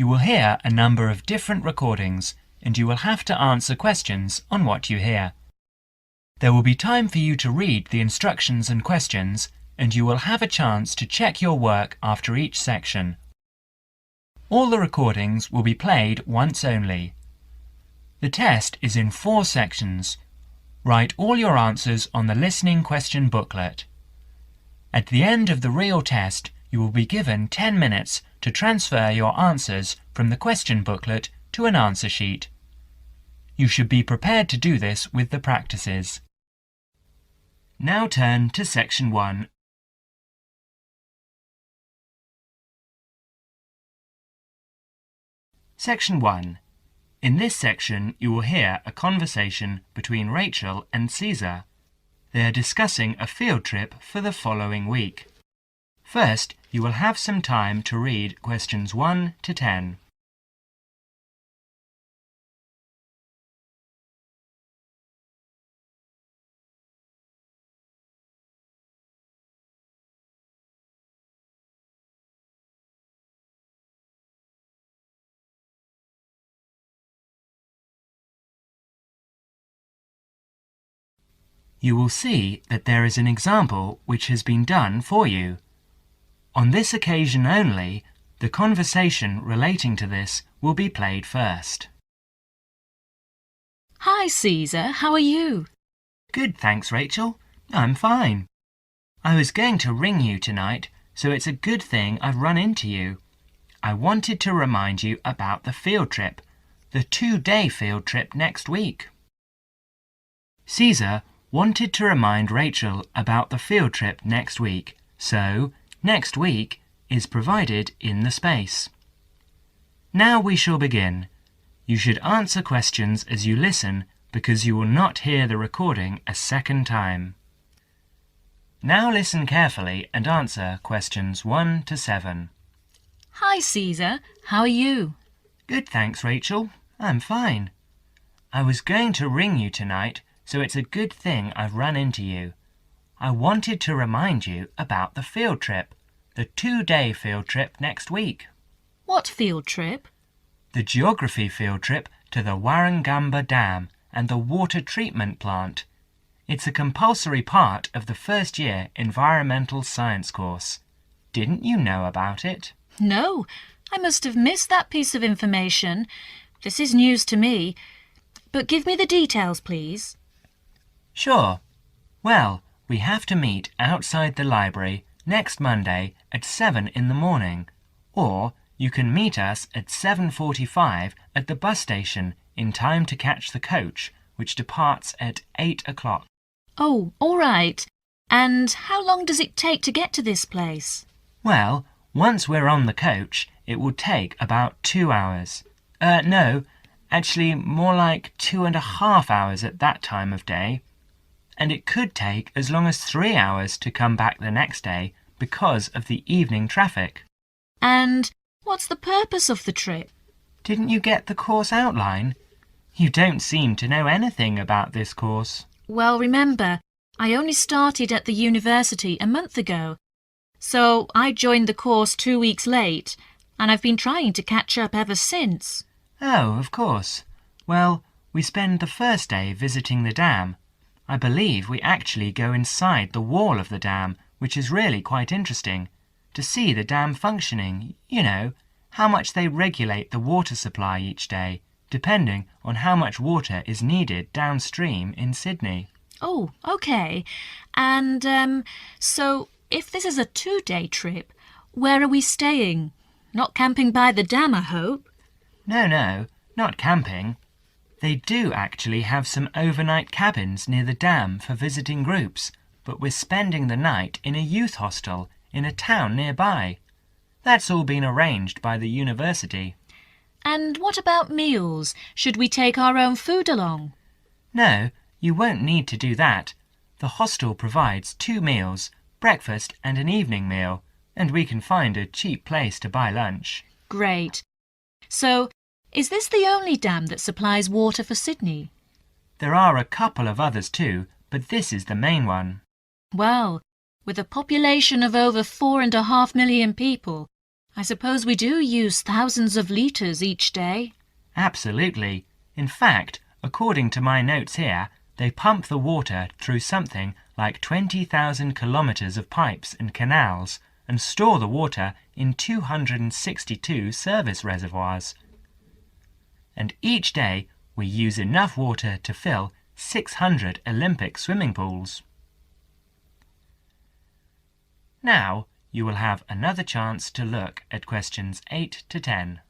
You will hear a number of different recordings and you will have to answer questions on what you hear. There will be time for you to read the instructions and questions, and you will have a chance to check your work after each section. All the recordings will be played once only. The test is in 4 sections. Write all your answers on the listening question booklet. At the end of the real test, you will be given 10 minutes to transfer your answers from the question booklet to an answer sheet. You should be prepared to do this with the practices. Now turn to Section 1. Section 1. In this section, you will hear a conversation between Rachel and Caesar. They are discussing a field trip for the following week. First, you will have some time to read questions 1 to 10. You will see that there is an example which has been done for you. On this occasion only, the conversation relating to this will be played first. Hi, Caesar. How are you? Good, thanks, Rachel. I'm fine. I was going to ring you tonight, so it's a good thing I've run into you. I wanted to remind you about the field trip, the 2-day field trip next week. Caesar wanted to remind Rachel about the field trip next week, so next week is provided in the space. Now we shall begin. You should answer questions as you listen because you will not hear the recording a second time. Now listen carefully and answer questions 1 to 7. Hi, Caesar. How are you? Good, thanks, Rachel. I'm fine. I was going to ring you tonight, so it's a good thing I've run into you. I wanted to remind you about the field trip, the 2-day field trip next week. What field trip? The geography field trip to the Warragamba Dam and the water treatment plant. It's a compulsory part of the first year environmental science course. Didn't you know about it? No, I must have missed that piece of information. This is news to me. But give me the details, please. Sure. Well, we have to meet outside the library next Monday at 7 in the morning, or you can meet us at 7:45 at the bus station in time to catch the coach, which departs at 8 o'clock. Oh, all right. And how long does it take to get to this place? Well, once we're on the coach, it will take about 2 hours. No, actually more like 2.5 hours at that time of day. And it could take as long as 3 hours to come back the next day because of the evening traffic. And what's the purpose of the trip? Didn't you get the course outline? You don't seem to know anything about this course. Well, remember, I only started at the university a month ago. So I joined the course 2 weeks late, and I've been trying to catch up ever since. Oh, of course. Well, we spend the first day visiting the dam. I believe we actually go inside the wall of the dam, which is really quite interesting, to see the dam functioning, you know, how much they regulate the water supply each day, depending on how much water is needed downstream in Sydney. Oh, okay. And, so if this is a 2-day trip, where are we staying? Not camping by the dam, I hope? No, not camping. They do actually have some overnight cabins near the dam for visiting groups, but we're spending the night in a youth hostel in a town nearby. That's all been arranged by the university. And what about meals? Should we take our own food along? No, you won't need to do that. The hostel provides 2 meals, breakfast and an evening meal, and we can find a cheap place to buy lunch. Great. So, is this the only dam that supplies water for Sydney? There are a couple of others too, but this is the main one. Well, with a population of over 4.5 million people, I suppose we do use thousands of litres each day. Absolutely. In fact, according to my notes here, they pump the water through something like 20,000 kilometres of pipes and canals and store the water in 262 service reservoirs. And each day we use enough water to fill 600 Olympic swimming pools. Now you will have another chance to look at questions 8 to 10.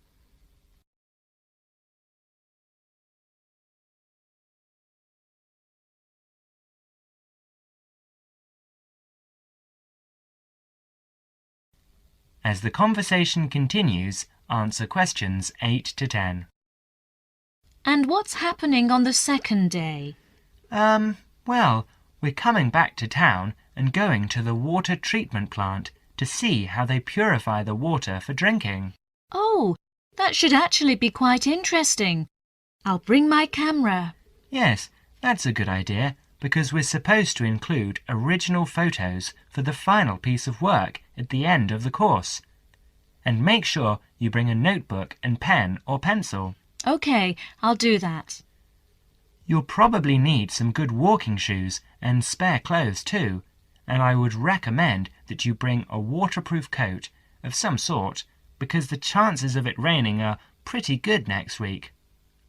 As the conversation continues, answer questions 8 to 10. And what's happening on the second day? Well, we're coming back to town and going to the water treatment plant to see how they purify the water for drinking. Oh, that should actually be quite interesting. I'll bring my camera. Yes, that's a good idea, because we're supposed to include original photos for the final piece of work at the end of the course. And make sure you bring a notebook and pen or pencil. OK, I'll do that. You'll probably need some good walking shoes and spare clothes too, and I would recommend that you bring a waterproof coat of some sort, because the chances of it raining are pretty good next week.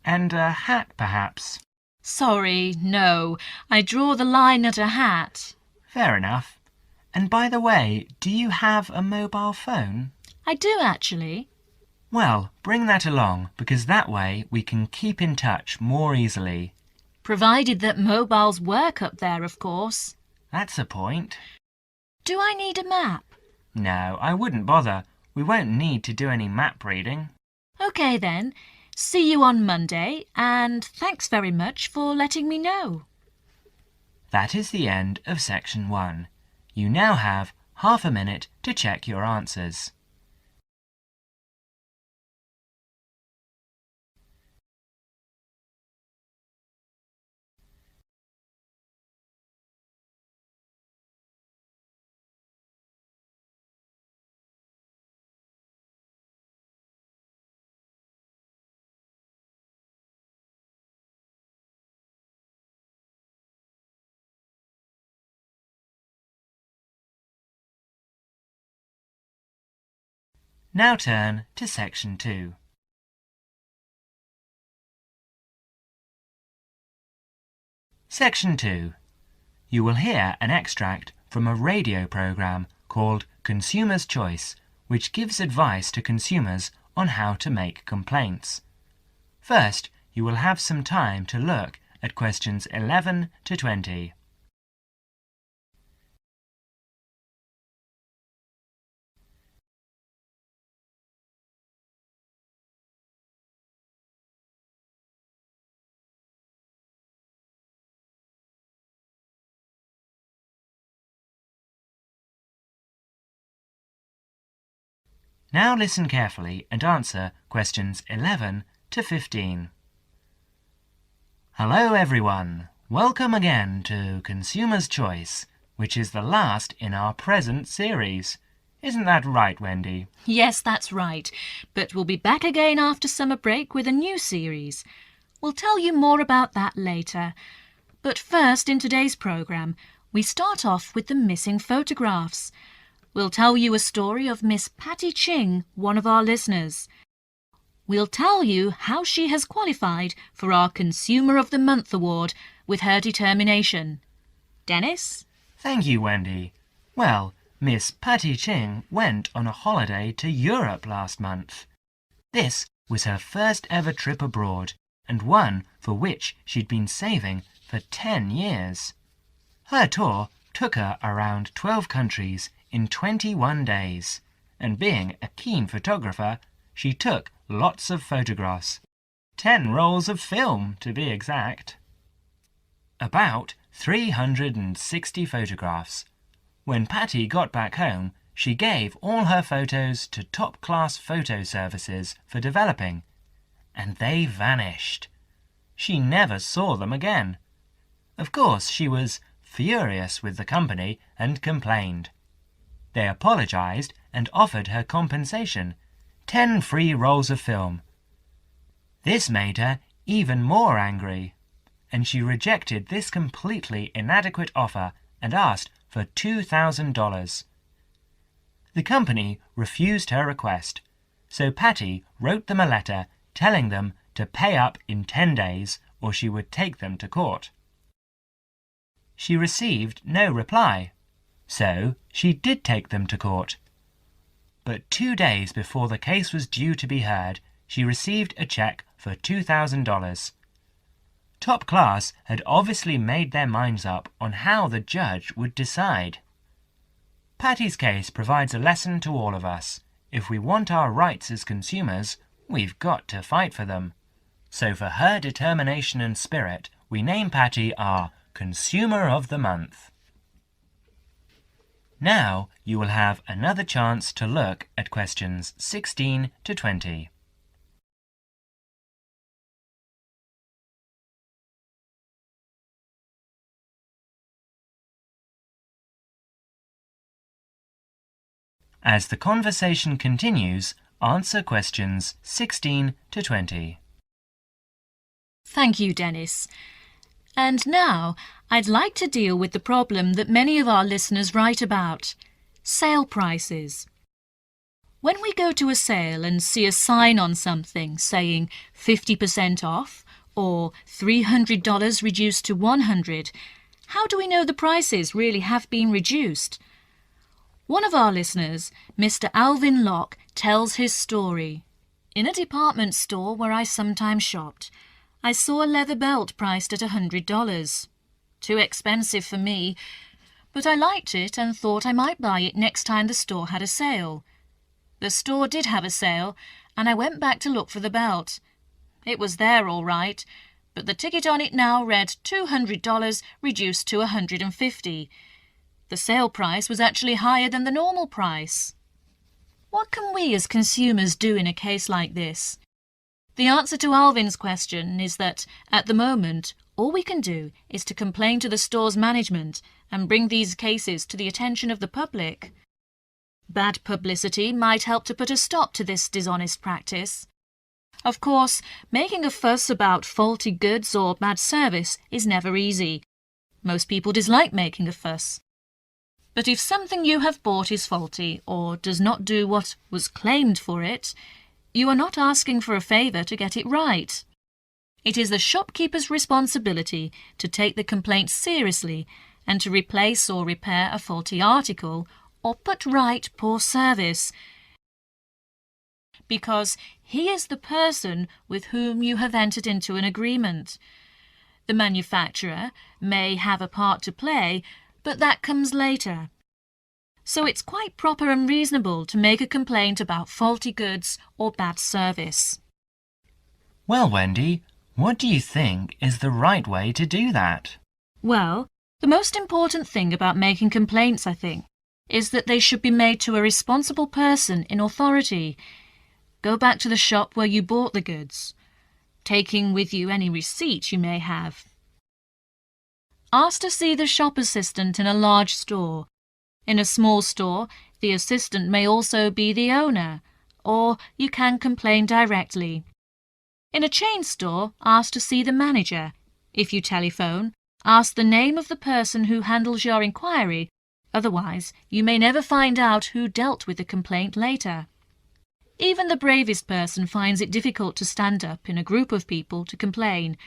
And a hat, perhaps. Sorry, no. I draw the line at a hat. Fair enough. And by the way, do you have a mobile phone? I do, actually. Well, bring that along, because that way we can keep in touch more easily. Provided that mobiles work up there, of course. That's a point. Do I need a map? No, I wouldn't bother. We won't need to do any map reading. OK then. See you on Monday, and thanks very much for letting me know. That is the end of section 1. You now have half a minute to check your answers. Now turn to section 2. Section 2. You will hear an extract from a radio program called Consumer's Choice, which gives advice to consumers on how to make complaints. First, you will have some time to look at questions 11 to 20. Now listen carefully and answer questions 11 to 15. Hello everyone! Welcome again to Consumer's Choice, which is the last in our present series. Isn't that right, Wendy? Yes, that's right. But we'll be back again after summer break with a new series. We'll tell you more about that later. But first, in today's programme, we start off with the missing photographs. We'll tell you a story of Miss Patty Ching, one of our listeners. We'll tell you how she has qualified for our Consumer of the Month award with her determination. Dennis? Thank you, Wendy. Well, Miss Patty Ching went on a holiday to Europe last month. This was her first ever trip abroad, and one for which she'd been saving for 10 years. Her tour took her around 12 countries in 21 days, and being a keen photographer, she took lots of photographs. 10 rolls of film, to be exact. About 360 photographs. When Patty got back home, she gave all her photos to top-class photo services for developing, and they vanished. She never saw them again. Of course, she was furious with the company and complained. They apologised and offered her compensation, 10 free rolls of film. This made her even more angry, and she rejected this completely inadequate offer and asked for $2,000. The company refused her request, so Patty wrote them a letter telling them to pay up in 10 days or she would take them to court. She received no reply, so she did take them to court. But 2 days before the case was due to be heard, she received a check for $2,000. Top Class had obviously made their minds up on how the judge would decide. Patty's case provides a lesson to all of us. If we want our rights as consumers, we've got to fight for them. So for her determination and spirit, we name Patty our Consumer of the Month. Now you will have another chance to look at questions 16 to 20. As the conversation continues, answer questions 16 to 20. Thank you, Dennis. And now I'd like to deal with the problem that many of our listeners write about: sale prices. When we go to a sale and see a sign on something saying 50% off or $300 reduced to $100, how do we know the prices really have been reduced? One of our listeners, Mr. Alvin Locke, tells his story. In a department store where I sometimes shopped, I saw a leather belt priced at $100. Too expensive for me, but I liked it and thought I might buy it next time the store had a sale. The store did have a sale, and I went back to look for the belt. It was there all right, but the ticket on it now read $200 reduced to $150. The sale price was actually higher than the normal price. What can we as consumers do in a case like this? The answer to Alvin's question is that, at the moment, all we can do is to complain to the store's management and bring these cases to the attention of the public. Bad publicity might help to put a stop to this dishonest practice. Of course, making a fuss about faulty goods or bad service is never easy. Most people dislike making a fuss. But if something you have bought is faulty or does not do what was claimed for it, you are not asking for a favour to get it right. It is the shopkeeper's responsibility to take the complaint seriously and to replace or repair a faulty article or put right poor service, because he is the person with whom you have entered into an agreement. The manufacturer may have a part to play, but that comes later. So it's quite proper and reasonable to make a complaint about faulty goods or bad service. Well, Wendy, what do you think is the right way to do that? Well, the most important thing about making complaints, I think, is that they should be made to a responsible person in authority. Go back to the shop where you bought the goods, taking with you any receipt you may have. Ask to see the shop assistant in a large store. In a small store, the assistant may also be the owner, or you can complain directly. In a chain store, ask to see the manager. If you telephone, ask the name of the person who handles your inquiry, otherwise you may never find out who dealt with the complaint later. Even the bravest person finds it difficult to stand up in a group of people to complain.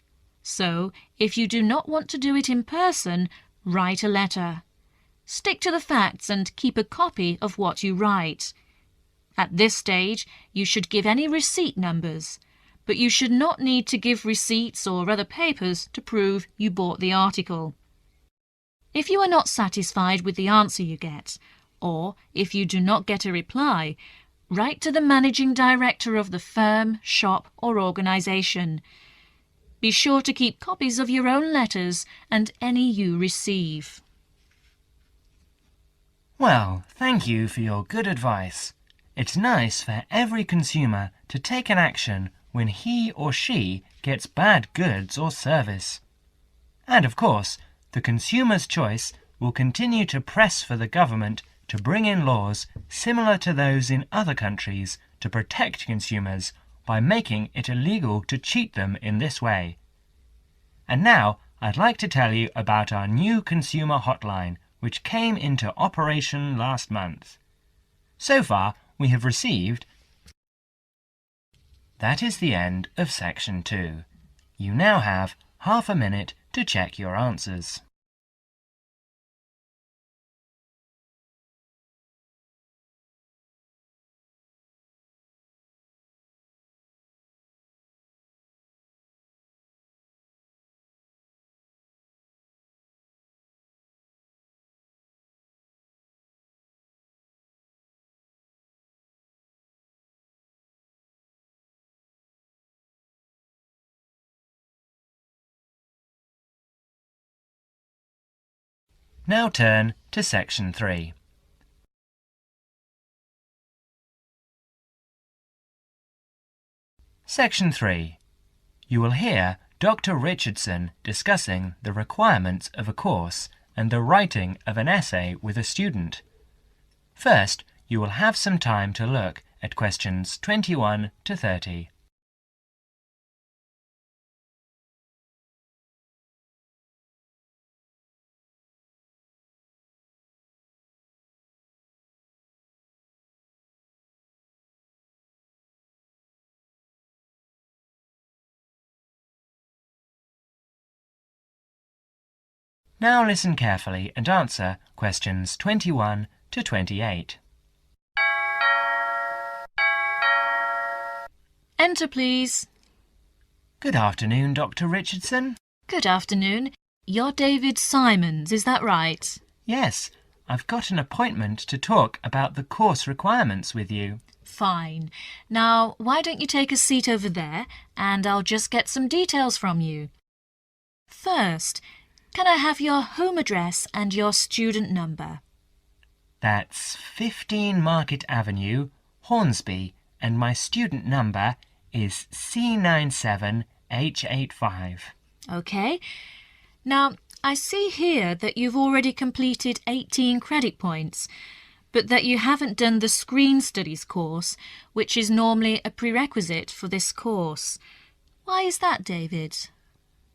So, if you do not want to do it in person, write a letter. Stick to the facts and keep a copy of what you write. At this stage, you should give any receipt numbers, but you should not need to give receipts or other papers to prove you bought the article. If you are not satisfied with the answer you get, or if you do not get a reply, write to the managing director of the firm, shop, or organisation. Be sure to keep copies of your own letters and any you receive. Well, thank you for your good advice. It's nice for every consumer to take an action when he or she gets bad goods or service. And of course, the consumer's choice will continue to press for the government to bring in laws similar to those in other countries to protect consumers by making it illegal to cheat them in this way. And now I'd like to tell you about our new consumer hotline, which came into operation last month. So far, we have received... That is the end of section 2. You now have half a minute to check your answers. Now turn to section 3. Section 3. You will hear Dr. Richardson discussing the requirements of a course and the writing of an essay with a student. First, you will have some time to look at questions 21 to 30. Now listen carefully and answer questions 21 to 28. Enter, please. Good afternoon, Dr. Richardson. Good afternoon. You're David Simons, is that right? Yes, I've got an appointment to talk about the course requirements with you. Fine. Now, why don't you take a seat over there and I'll just get some details from you. First, can I have your home address and your student number? That's 15 Market Avenue, Hornsby, and my student number is C97H85. OK. Now, I see here that you've already completed 18 credit points, but that you haven't done the Screen Studies course, which is normally a prerequisite for this course. Why is that, David?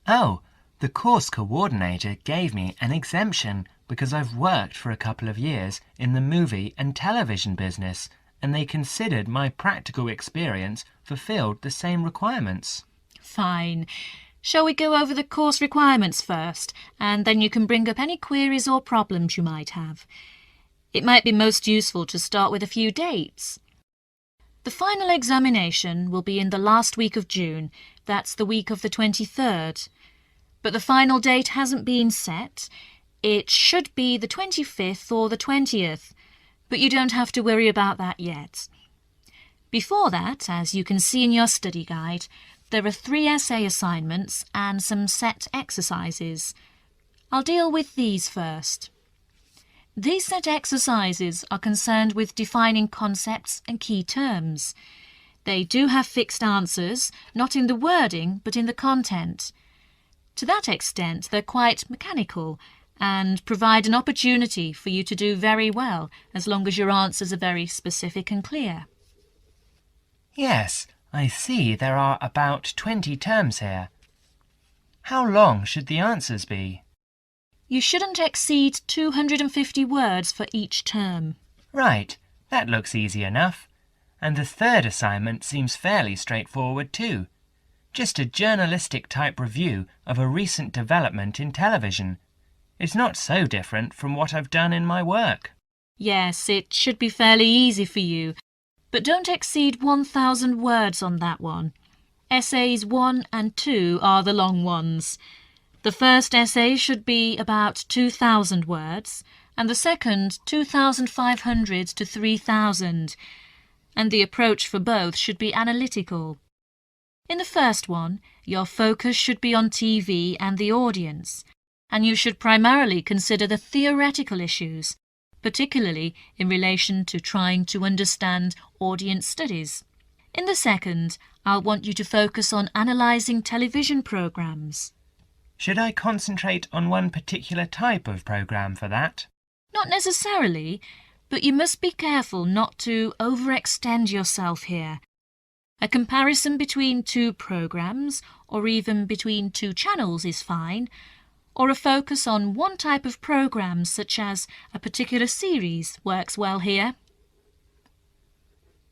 Oh, the course coordinator gave me an exemption because I've worked for a couple of years in the movie and television business, and they considered my practical experience fulfilled the same requirements. Fine. Shall we go over the course requirements first, and then you can bring up any queries or problems you might have? It might be most useful to start with a few dates. The final examination will be in the last week of June. That's the week of the 23rd. But the final date hasn't been set. It should be the 25th or the 20th, but you don't have to worry about that yet. Before that, as you can see in your study guide, there are 3 essay assignments and some set exercises. I'll deal with these first. These set exercises are concerned with defining concepts and key terms. They do have fixed answers, not in the wording, but in the content. To that extent, they're quite mechanical and provide an opportunity for you to do very well, as long as your answers are very specific and clear. Yes, I see there are about 20 terms here. How long should the answers be? You shouldn't exceed 250 words for each term. Right, that looks easy enough. And the third assignment seems fairly straightforward too. Just a journalistic type review of a recent development in television. It's not so different from what I've done in my work. Yes, it should be fairly easy for you, but don't exceed 1,000 words on that one. Essays 1 and 2 are the long ones. The first essay should be about 2,000 words, and the second 2,500 to 3,000, and the approach for both should be analytical. In the first one, your focus should be on TV and the audience, and you should primarily consider the theoretical issues, particularly in relation to trying to understand audience studies. In the second, I'll want you to focus on analysing television programmes. Should I concentrate on one particular type of programme for that? Not necessarily, but you must be careful not to overextend yourself here. A comparison between two programs, or even between two channels is fine, or a focus on one type of program, such as a particular series, works well here.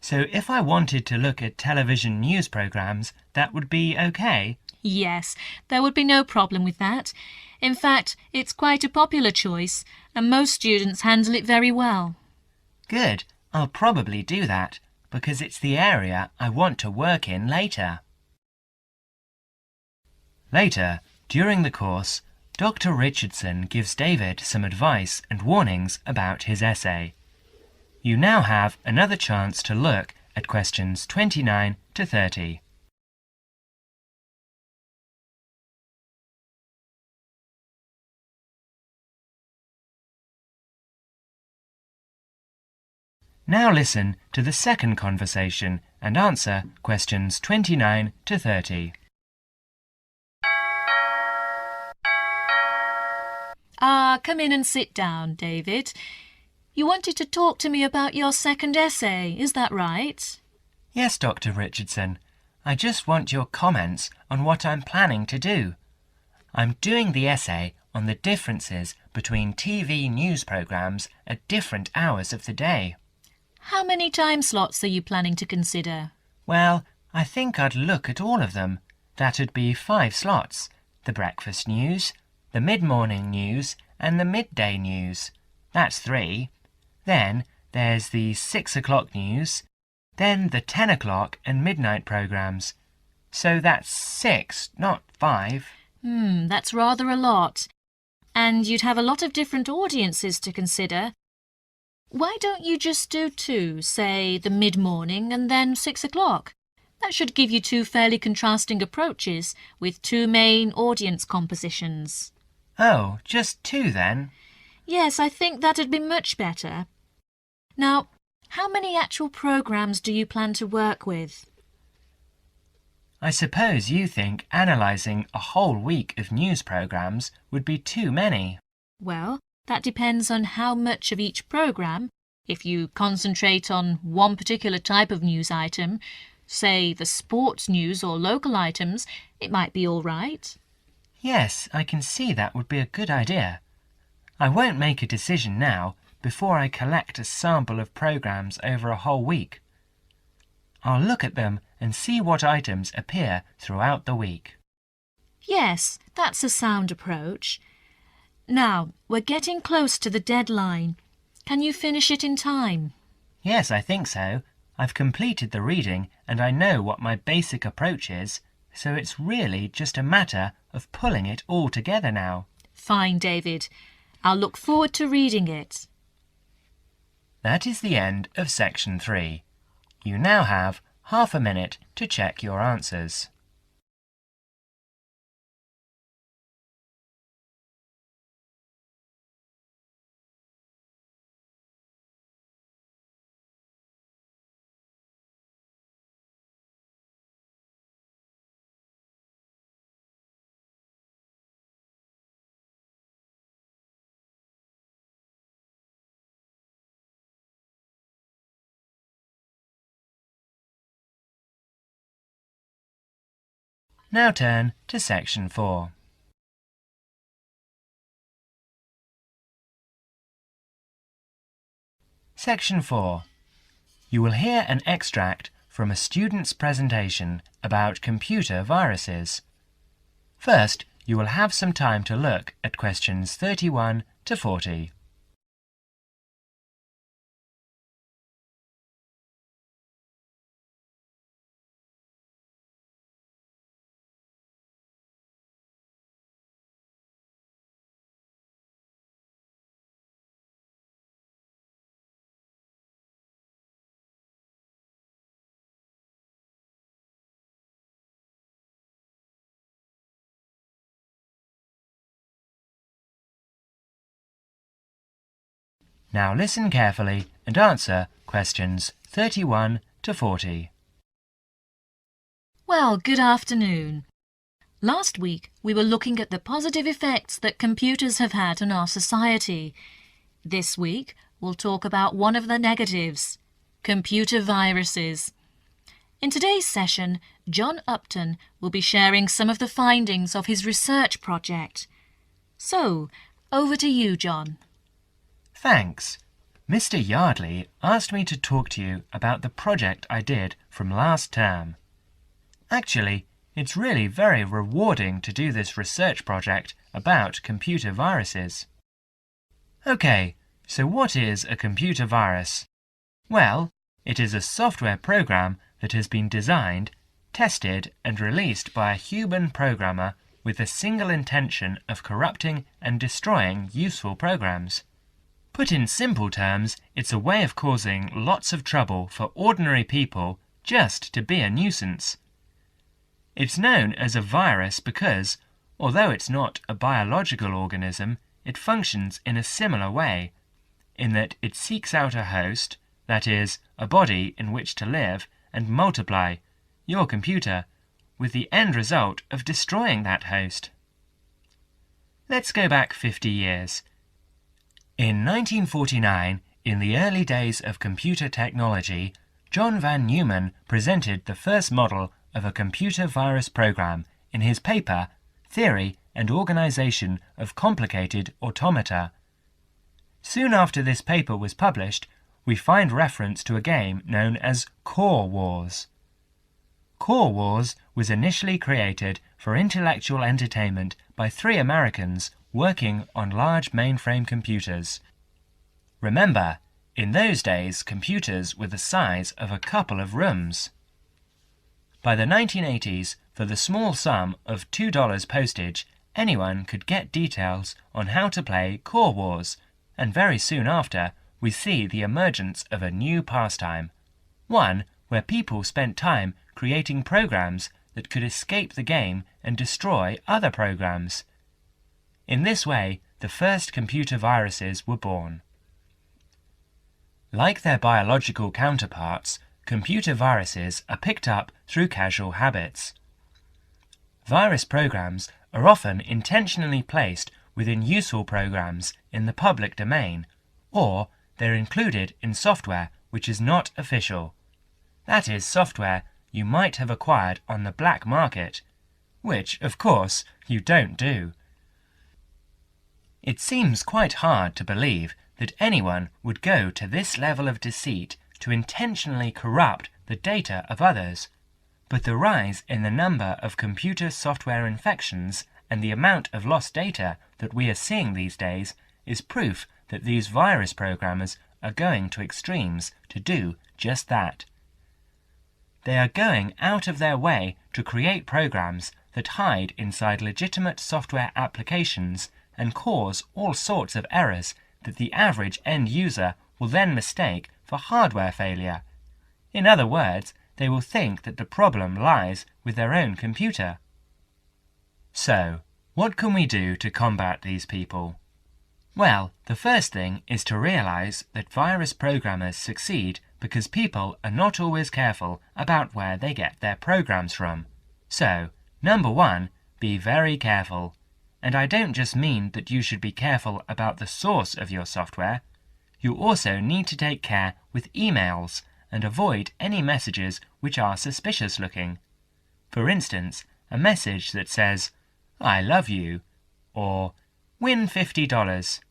So if I wanted to look at television news programs, that would be okay? Yes, there would be no problem with that. In fact, it's quite a popular choice, and most students handle it very well. Good. I'll probably do that, because it's the area I want to work in later. Later, during the course, Dr. Richardson gives David some advice and warnings about his essay. You now have another chance to look at questions 29 to 30. Now listen to the second conversation and answer questions 29 to 30. Come in and sit down, David. You wanted to talk to me about your second essay, is that right? Yes, Dr. Richardson. I just want your comments on what I'm planning to do. I'm doing the essay on the differences between TV news programs at different hours of the day. How many time slots are you planning to consider? Well, I think I'd look at all of them. That'd be 5 slots. The breakfast news, the mid-morning news and the midday news. That's 3. Then there's the 6 o'clock news, then the 10 o'clock and midnight programmes. So that's 6, not 5. That's rather a lot. And you'd have a lot of different audiences to consider. Why don't you just do 2, say the mid-morning and then 6 o'clock? That should give you 2 fairly contrasting approaches with 2 main audience compositions. Oh, just 2 then? Yes, I think that'd be much better. Now, how many actual programs do you plan to work with? I suppose you think analysing a whole week of news programmes would be too many. Well, that depends on how much of each program. If you concentrate on one particular type of news item, say the sports news or local items, it might be all right. Yes, I can see that would be a good idea. I won't make a decision now before I collect a sample of programmes over a whole week. I'll look at them and see what items appear throughout the week. Yes, that's a sound approach. Now, we're getting close to the deadline. Can you finish it in time? Yes, I think so. I've completed the reading and I know what my basic approach is, so it's really just a matter of pulling it all together now. Fine, David. I'll look forward to reading it. That is the end of section 3. You now have half a minute to check your answers. Now turn to section 4. Section 4. You will hear an extract from a student's presentation about computer viruses. First, you will have some time to look at questions 31 to 40. Now listen carefully and answer questions 31 to 40. Well, good afternoon. Last week, we were looking at the positive effects that computers have had on our society. This week, we'll talk about one of the negatives, computer viruses. In today's session, John Upton will be sharing some of the findings of his research project. So, over to you, John. Thanks. Mr. Yardley asked me to talk to you about the project I did from last term. Actually, it's really very rewarding to do this research project about computer viruses. Okay, so what is a computer virus? Well, it is a software program that has been designed, tested and released by a human programmer with the single intention of corrupting and destroying useful programs. Put in simple terms, it's a way of causing lots of trouble for ordinary people just to be a nuisance. It's known as a virus because, although it's not a biological organism, it functions in a similar way, in that it seeks out a host, that is, a body in which to live and multiply, your computer, with the end result of destroying that host. Let's go back 50 years. In 1949, in the early days of computer technology, John van Neumann presented the first model of a computer virus program in his paper Theory and Organization of Complicated Automata. Soon after this paper was published, we find reference to a game known as Core Wars. Core Wars was initially created for intellectual entertainment by 3 Americans working on large mainframe computers. Remember, in those days computers were the size of a couple of rooms. By the 1980s, for the small sum of $2 postage, anyone could get details on how to play Core Wars, and very soon after, we see the emergence of a new pastime, one where people spent time creating programs that could escape the game and destroy other programs. In this way, the first computer viruses were born. Like their biological counterparts, computer viruses are picked up through casual habits. Virus programs are often intentionally placed within useful programs in the public domain, or they're included in software which is not official. That is software you might have acquired on the black market, which, of course, you don't do. It seems quite hard to believe that anyone would go to this level of deceit to intentionally corrupt the data of others, but the rise in the number of computer software infections and the amount of lost data that we are seeing these days is proof that these virus programmers are going to extremes to do just that. They are going out of their way to create programs that hide inside legitimate software applications and cause all sorts of errors that the average end user will then mistake for hardware failure. In other words, they will think that the problem lies with their own computer. So, what can we do to combat these people? Well, the first thing is to realize that virus programmers succeed because people are not always careful about where they get their programs from. So, number 1, be very careful. And I don't just mean that you should be careful about the source of your software. You also need to take care with emails and avoid any messages which are suspicious looking. For instance, a message that says, "I love you," or "Win $50.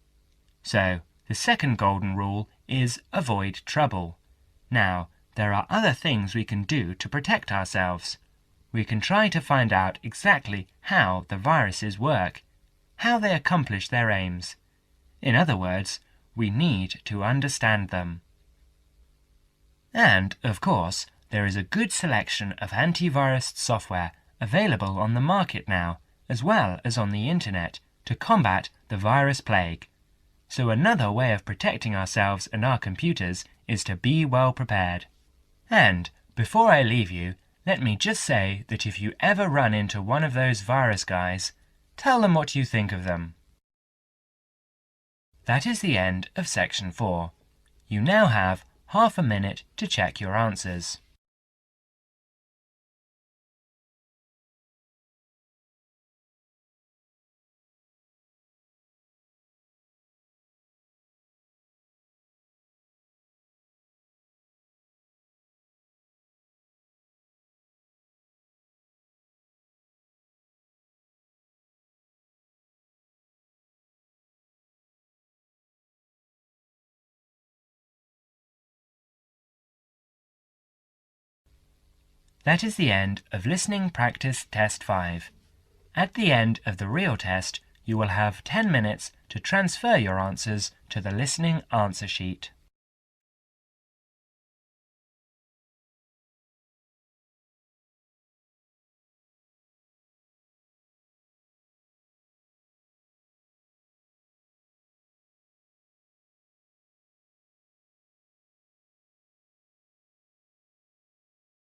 So, the second golden rule is avoid trouble. Now, there are other things we can do to protect ourselves. We can try to find out exactly how the viruses work, how they accomplish their aims. In other words, we need to understand them. And, of course, there is a good selection of antivirus software available on the market now, as well as on the internet, to combat the virus plague. So another way of protecting ourselves and our computers is to be well prepared. And, before I leave you, let me just say that if you ever run into one of those virus guys, tell them what you think of them. That is the end of section 4. You now have half a minute to check your answers. That is the end of Listening Practice Test 5. At the end of the real test, you will have 10 minutes to transfer your answers to the listening answer sheet.